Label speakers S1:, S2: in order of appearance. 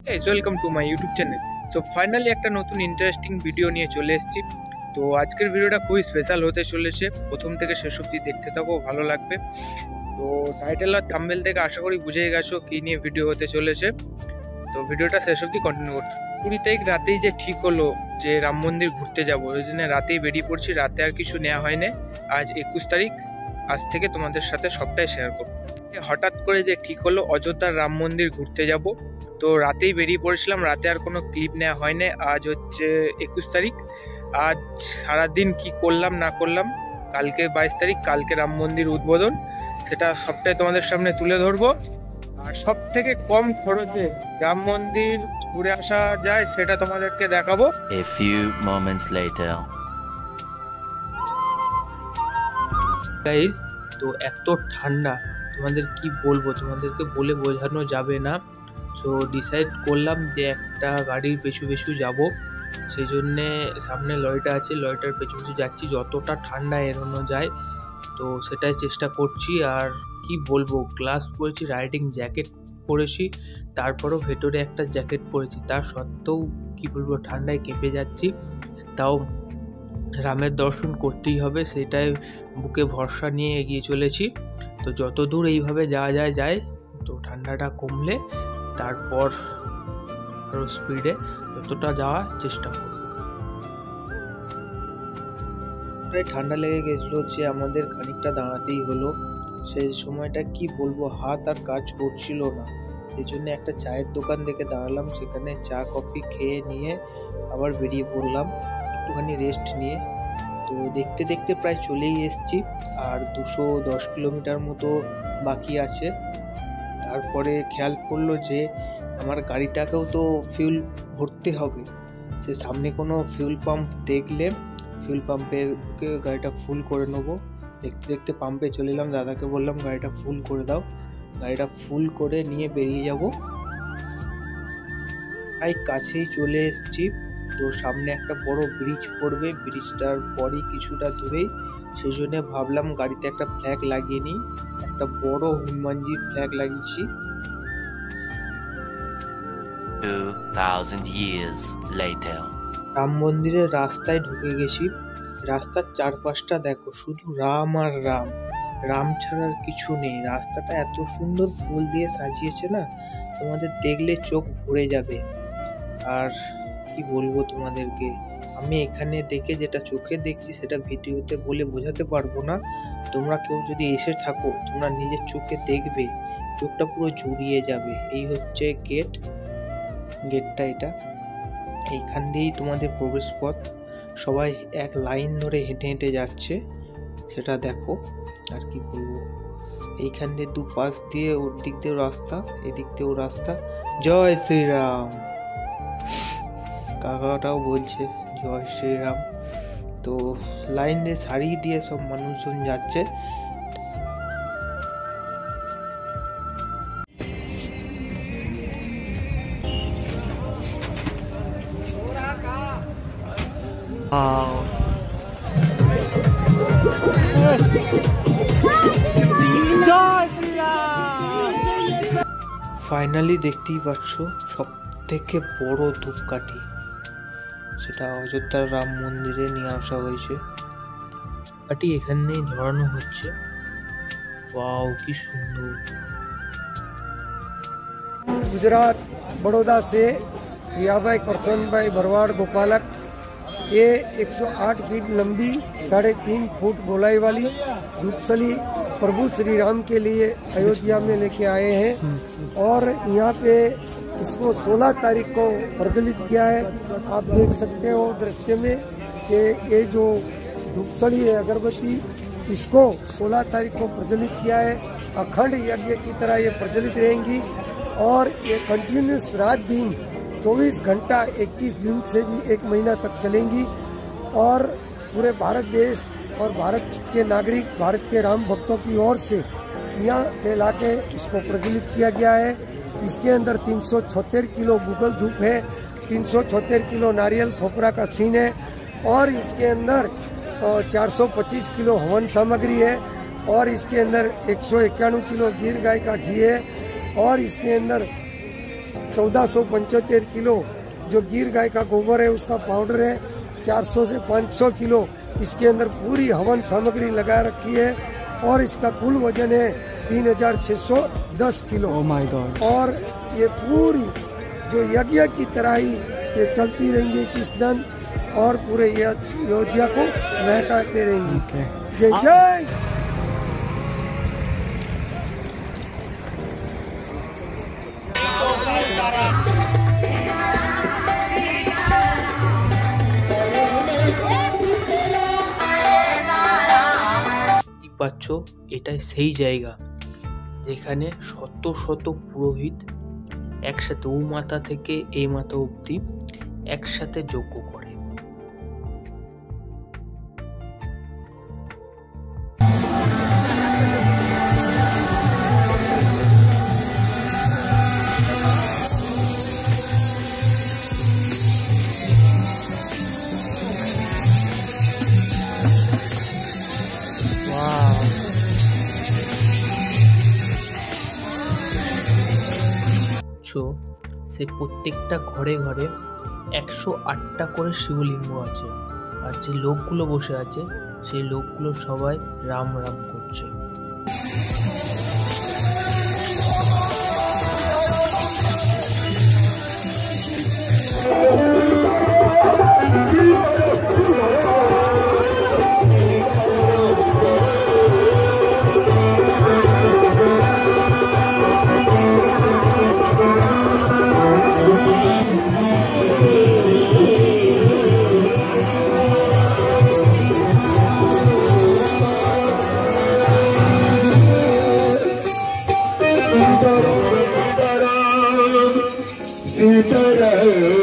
S1: Welcome to my YouTube channel. So finally একটা নতুন interesting video নিয়ে চলে এসেছি। তো আজকের ভিডিওটা খুবই স্পেশাল হতে চলেছে, প্রথম থেকে শেষ অবধি দেখতে থাকো, ভালো লাগবে। তো টাইটেল আর থাম্বনেল থেকে আশা করি বুঝেই গেছো কী নিয়ে ভিডিও হতে চলেছে। তো ভিডিওটা শেষ অবধি কন্টিনিউ করতে। 20 তারিখ রাতেই যে ঠিক হলো যে রাম মন্দির ঘুরতে যাবো, ওই জন্য রাতেই বেরিয়ে পড়ছি। রাতে আর কিছু নেওয়া হয়নি। আজ 21 তারিখ, আজ থেকে তোমাদের সাথে সবটাই শেয়ার করবো। হঠাৎ করে যে ঠিক হলো অযোধ্যার রাম মন্দির ঘুরতে যাব, তো রাতেই বেরিয়ে পড়েছিলাম। রাতে আর কোনো ক্লিপ নেওয়া হয়নি। আজ হচ্ছে 21 তারিখ। আজ সারাদিন কি করলাম না করলাম, কালকে 22 তারিখ, কালকে রাম মন্দির উদ্বোধন, সেটা সবটাই তোমাদের সামনে তুলে ধরবো। আর সব থেকে কম খরচে রাম মন্দির ঘুরে আসা যায় সেটা তোমাদেরকে দেখাবো।
S2: A few moments later.
S1: Guys, তো এত ঠান্ডা, তোমাদের কি বলবো, তোমাদেরকে বলে বোঝানো যাবে না। সো ডিসাইড করলাম যে একটা গাড়ির পেছু পেছু যাব। সেই জন্যে সামনে লরিটা আছে, লরিটার পেছু পেছু যাচ্ছি, যতটা ঠান্ডা এড়ানো যায় তো সেটাই চেষ্টা করছি। আর কি বলবো, গ্লাভস পরেছি, রাইডিং জ্যাকেট পরেছি, তারপরও ভেতরে একটা জ্যাকেট পরেছি, তার সত্ত্বেও কি বলবো ঠান্ডায় কেঁপে যাচ্ছি। তাও রামের দর্শন করতেই হবে, সেটাই বুকে ভরসা নিয়ে এগিয়ে চলেছি। তো যত দূর এইভাবে যাওয়া যায়, তো ঠান্ডাটা কমলে তারপর আরো স্পিডে যতটা যাওয়ার চেষ্টা করব। ঠান্ডা লেগে গেছিলো যে আমাদের খানিকটা দাঁড়াতেই হলো। সেই সময়টা কি বলবো, হাত আর কাজ করছিল না। সেই জন্য একটা চায়ের দোকান দেখে দাঁড়ালাম, সেখানে চা কফি খেয়ে নিয়ে আবার বেরিয়ে পড়লাম একটুখানি রেস্ট নিয়ে। তো দেখতে দেখতে প্রায় চলেই এসেছি, আর 210 কিলোমিটার মতো বাকি আছে। তারপরে খেয়াল পড়লো যে আমার গাড়িটাকেও তো ফিউল ভরতে হবে। সে সামনে কোনো ফিউল পাম্প দেখলে ফিউল পাম্পে গাড়িটা ফুল করে নেবো। দেখতে দেখতে পাম্পে চলে এলাম, দাদাকে বললাম গাড়িটা ফুল করে দাও। গাড়িটা ফুল করে নিয়ে বেরিয়ে যাব। প্রায় কাছেই চলে এসেছি। তো সামনে একটা বড় ব্রিজ পড়বে, ব্রিজটার পরই কিছুটা দূরেই। সেই জন্য ভাবলাম গাড়িতে একটা ফ্ল্যাগ লাগিয়ে নিই। একটা বড় হনুমানজির ফ্ল্যাগ লাগিয়েছি।
S2: 2000 years later.
S1: রাম মন্দিরের রাস্তায় ঢুকে গেছি। রাস্তার চারপাশটা দেখো, শুধু রাম আর রাম, রাম ছাড়ার কিছু নেই। রাস্তাটা এত সুন্দর ফুল দিয়ে সাজিয়েছে না, তোমাদের দেখলে চোখ ভরে যাবে। আর কি বলবো তোমাদেরকে, আমি এখানে দেখে যেটা চোখে দেখছি সেটা ভিডিওতে বলে বোঝাতে পারবো না। তোমরা কেউ যদি এসে থাকো, তোমরা নিজের চোখে দেখবে, চোখটা পুরো জুড়িয়ে যাবে। এই হচ্ছে গেটটা, এটা এইখান দিয়েই তোমাদের প্রবেশ পথ। সবাই এক লাইন ধরে হেঁটে হেঁটে যাচ্ছে, সেটা দেখো। আর কি বলবো, এইখান দিয়ে দুপাশ দিয়ে ওর দিক দিয়েও রাস্তা, এদিক দিয়েও রাস্তা। জয় শ্রীরাম, কাকাটাও বলছে জয় শ্রীরাম। তো লাইন দিয়ে সারি দিয়ে সব মানুষজন যাচ্ছে। ফাইনালি দেখতেই পাচ্ছ সব থেকে বড় ধূপকাঠি, সেটা অযোধ্যার রাম মন্দিরে নিয়ে আসা হয়েছে। ধূপকাঠি এখানেই ধরানো হচ্ছে। ওয়াও, কি সুন্দর।
S3: गुजरात बड़ौदा से रियाभाई करसनभाई भरवाड़ गोपालक, ये 108 फीट लंबी 3.5 फुट गोलाई वाली धूपसली प्रभु श्री राम के लिए अयोध्या में लेके आए हैं। और यहाँ पे इसको 16 तारीख को प्रज्वलित किया है। आप देख सकते हो दृश्य में कि ये जो धूपसली है अगरबत्ती, इसको 16 तारीख को प्रज्वलित किया है। अखंड यज्ञ की तरह ये प्रज्वलित रहेंगी और ये कंटिन्यूस रात दिन 24 घंटा 21 दिन से भी 1 महीना तक चलेंगी। और पूरे भारत देश और भारत के नागरिक, भारत के राम भक्तों की ओर से यहाँ फैला के इसको प्रज्वलित किया गया है। इसके अंदर 376 किलो गूगल धूप है, 376 किलो नारियल खोपरा का सीन है, और इसके अंदर 425 किलो हवन सामग्री है, और इसके अंदर 191 किलो गिर गाय का घी है, और इसके अंदर 1475 किलो जो गिर गाय का गोबर है उसका पाउडर है, 400 से 500 किलो इसके अंदर पूरी हवन सामग्री लगा रखी है और इसका कुल वजन है 3610 किलो।
S4: Oh my God. और
S3: ये पूरी जो यज्ञ की तरह ही ये चलती रहेंगी 21 दिन और पूरे अयोध्या को महकाते रहेंगी। जय जय।
S1: পাচ্ছ এটাই সেই জায়গা যেখানে শত শত পুরোহিত একসাথে ও মাথা থেকে এই মাথা অবধি একসাথে যজ্ঞ করে। সে প্রত্যেকটা ঘরে ঘরে 108টা করে শিবলিঙ্গ আছে আর যে লোকগুলো বসে আছে সেই লোকগুলো সবাই রাম রাম করছে।
S5: सीताराम